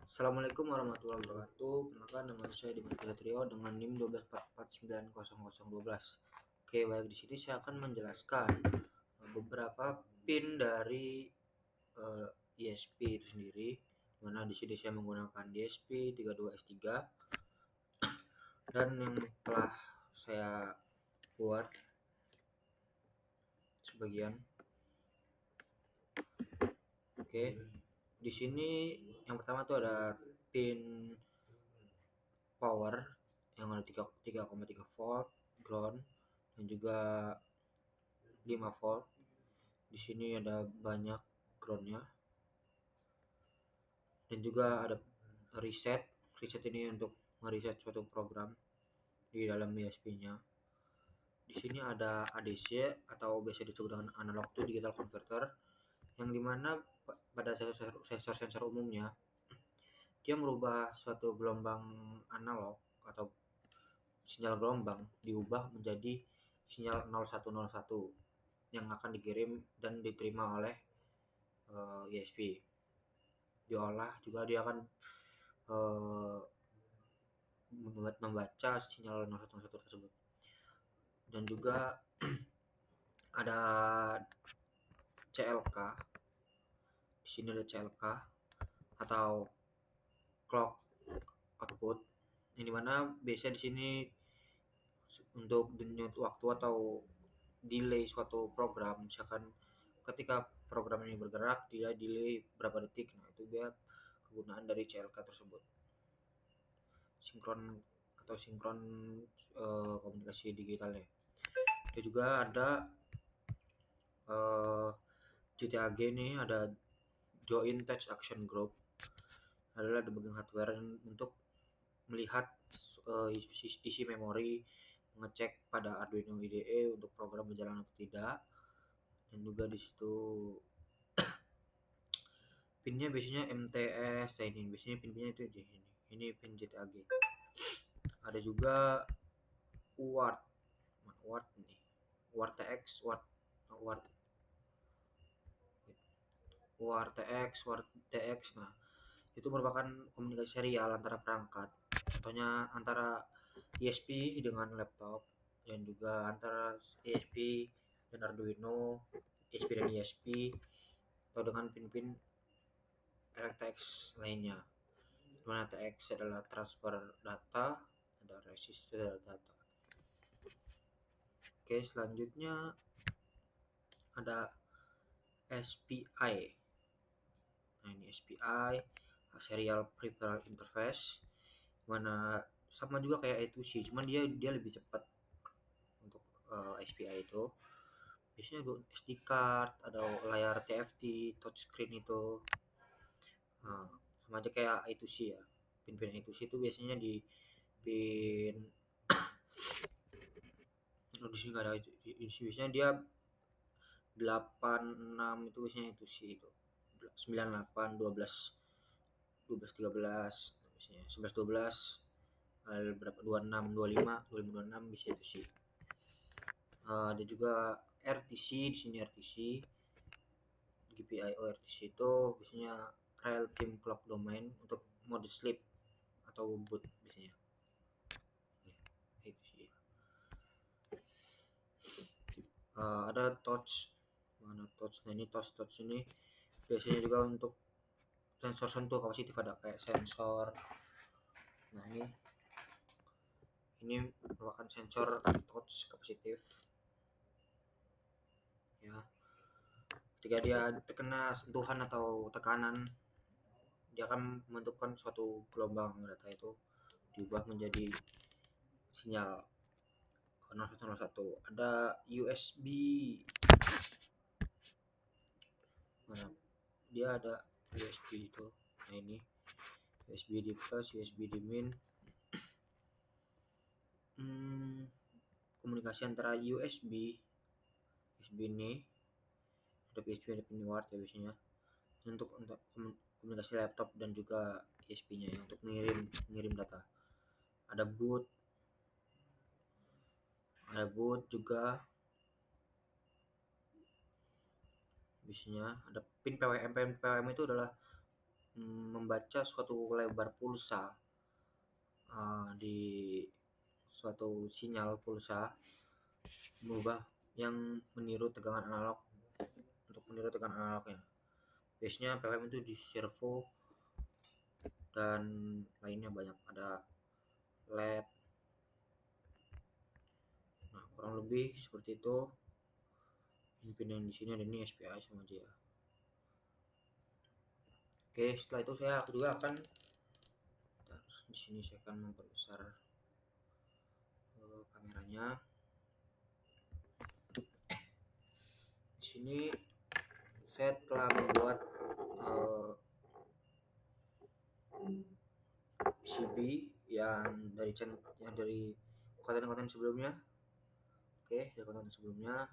Assalamualaikum warahmatullahi wabarakatuh. Perkenalkan, nama saya Dimas Satrio dengan NIM 124490012. Oke, baik, di sini saya akan menjelaskan beberapa pin dari ISP itu sendiri. Mana di sini saya menggunakan DSP 32S3 dan yang telah saya buat sebagian. Oke, di sini yang pertama tuh ada pin power yang ada 3,3 volt ground dan juga 5 volt. Di sini ada banyak groundnya dan juga ada reset. Reset ini untuk mereset suatu program di dalam ISP-nya. Di sini ada ADC atau biasa disebut dengan analog to digital converter, yang dimana pada sensor umumnya dia merubah suatu gelombang analog atau sinyal gelombang diubah menjadi sinyal 0101 yang akan dikirim dan diterima oleh ISP. Diolah juga dia akan membaca sinyal 0101 tersebut. Dan juga ada CLK. Di sini ada CLK atau clock output, yang dimana biasanya di sini untuk denyut waktu atau delay suatu program. Misalkan ketika program ini bergerak dia delay berapa detik, nah itu dia kegunaan dari CLK tersebut. Sinkron komunikasi digitalnya. Dia juga ada JTAG nih, ada Joint Touch Action Group, adalah debugging hardware untuk melihat isi memori, mengecek pada Arduino IDE untuk program berjalan atau tidak. Dan juga di situ pinnya biasanya MTS, ini biasanya pin-pinnya itu ini pin JTAG. Ada juga UART nih, UART TX, UART TX, UART TX. Nah, itu merupakan komunikasi serial antara perangkat, contohnya antara ISP dengan laptop, dan juga antara ISP dan Arduino, ISP dan ISP, atau dengan pin-pin RTX lainnya. Dimana TX adalah transfer data, ada resist data. Oke, selanjutnya ada SPI. Nah, ini SPI, serial prepared interface, mana sama juga kayak I2C, cuman dia lebih cepat. Untuk SPI itu biasanya SD card, ada layar TFT, touchscreen itu. Nah, sama aja kayak I2C ya. Pin-pin I2C itu biasanya di pin di sini nggak ada biasanya dia 86 itu biasanya I2C itu. 98, 12, 12, 13 biasanya 11, 12, berapa 26, 25, 25, 26 bisa itu sih. Ada juga RTC, di sini RTC, GPIO RTC itu biasanya real time clock domain untuk mode sleep atau boot biasanya. Itu sih. Ada touch, mana touch? Nah, ini touch ini biasanya juga untuk sensor sentuh kapasitif, ada kayak sensor. Nah, ini merupakan sensor touch kapasitif ya. Ketika dia terkena sentuhan atau tekanan, dia akan membentukkan suatu gelombang data, itu diubah menjadi sinyal 0101. Ada USB, mana dia ada USB itu. Nah, ini USB di plus, USB di min. Komunikasi antara USB ini, ada USB, ada pin UART ya biasanya, untuk komunikasi laptop dan juga ISP-nya ya, untuk mengirim data. Ada boot juga biasanya. Ada pin PWM. PWM itu adalah membaca suatu lebar pulsa di suatu sinyal pulsa berubah yang meniru tegangan analog. Untuk meniru tegangan analognya, biasanya PWM itu di servo dan lainnya banyak, ada LED. Nah, kurang lebih seperti itu. Pin yang di sini ada ini SPI sama dia. Oke, setelah itu saya juga akan di sini saya akan memperbesar kameranya. Di sini saya telah membuat PCB yang dari konten-konten sebelumnya. Oke, dari konten sebelumnya.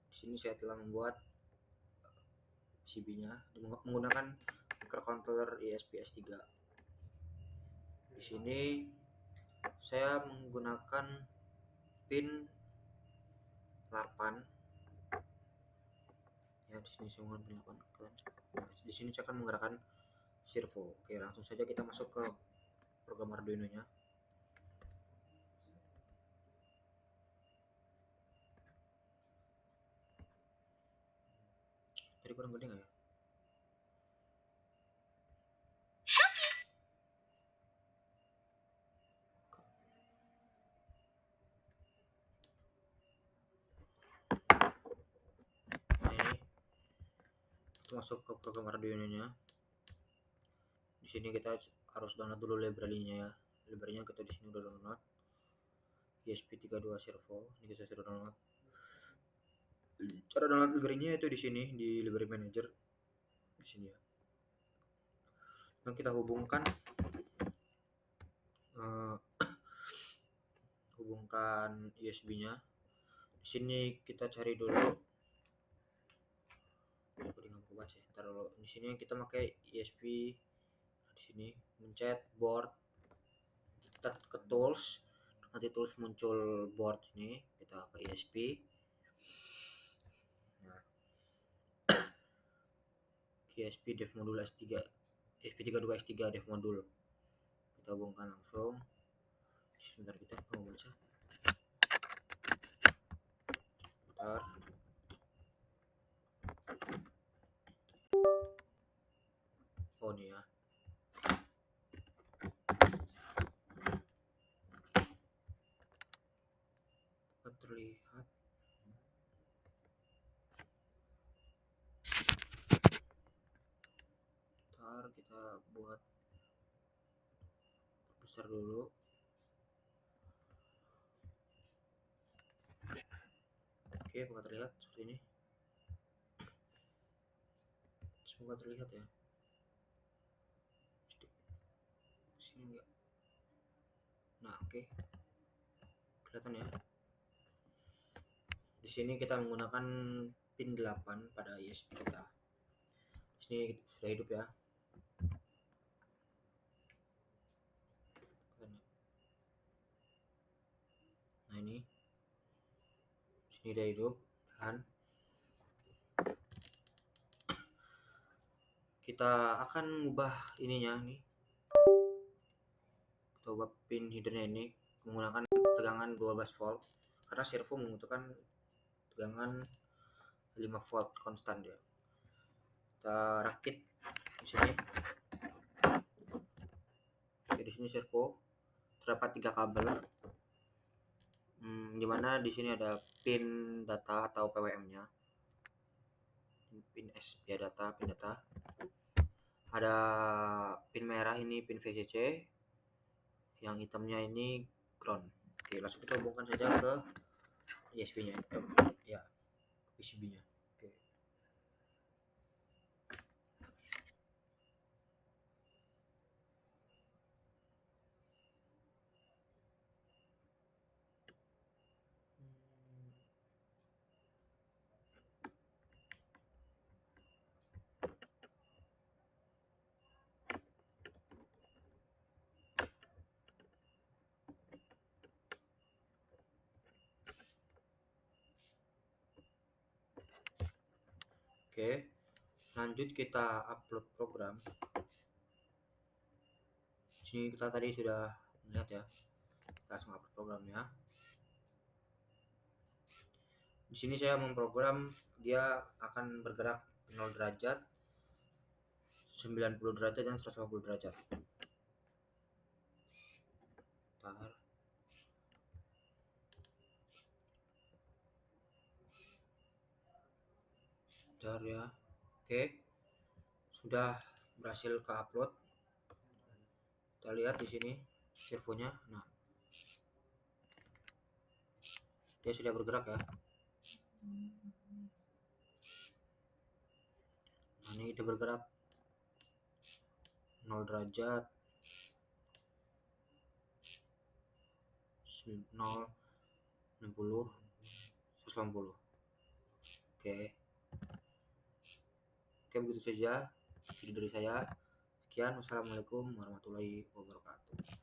Di sini saya telah membuat PCB-nya menggunakan microcontroller ESP-S3. Di sini saya menggunakan pin 8. Ya, di sini saya menggunakan pin 8. Nah, di sini saya akan menggerakkan servo. Oke, langsung saja kita masuk ke program Arduino-nya. Tadi kurang gede nggak ya? Nah, ini kita masuk ke program Arduino-nya. Di sini kita harus download dulu library-nya ya. Library-nya kita di sini udah download. ESP32 servo. Ini kita sudah download. Cara download library-nya itu di sini di library manager. Di sini ya. Nah, kita hubungkan USB-nya. Di sini kita cari dulu. Di sini kita pakai ESP. Di sini mencet board, kita ke tools, nanti tools muncul board ini, kita ke ESP. Nah, ESP dev modul S3, ESP32 S3 dev modul, kita hubungkan langsung. Sebentar, kita mau baca. Bentar. Oh, ini ya. Terlihat. Bentar, kita buat besar dulu. Oke, apakah terlihat seperti ini? Semoga terlihat ya. Sini enggak. Nah, oke. Kelihatan ya. Di sini kita menggunakan pin 8 pada ESP kita. Di sini sudah hidup ya. Nah, ini udah hidup dan kita akan mengubah ininya nih. Kita ubah pin headernya ini menggunakan tegangan 12 volt karena servo membutuhkan tegangan 5 volt konstan dia. Kita rakit di sini. Oke, di sini servo terdapat 3 kabel. Dimana di sini ada pin data atau PWM-nya. Pin S ya, pin data. Ada pin merah ini pin VCC, yang hitamnya ini ground. Oke, langsung kita hubungkan saja ke ESP-nya ya, PCB-nya. Oke. Oke, lanjut kita upload program. Sini kita tadi sudah melihat ya, kita langsung upload programnya. Di sini saya memprogram dia akan bergerak 0 derajat, 90 derajat, dan 150 derajat. Bentar. Bentar ya. Oke, sudah berhasil ke upload. Kita lihat di sini servonya. Nah, dia sudah bergerak ya. Nah, ini dia bergerak 0 derajat, 0, 60, 180. Oke. Oke, begitu saja video dari saya. Sekian, wassalamualaikum warahmatullahi wabarakatuh.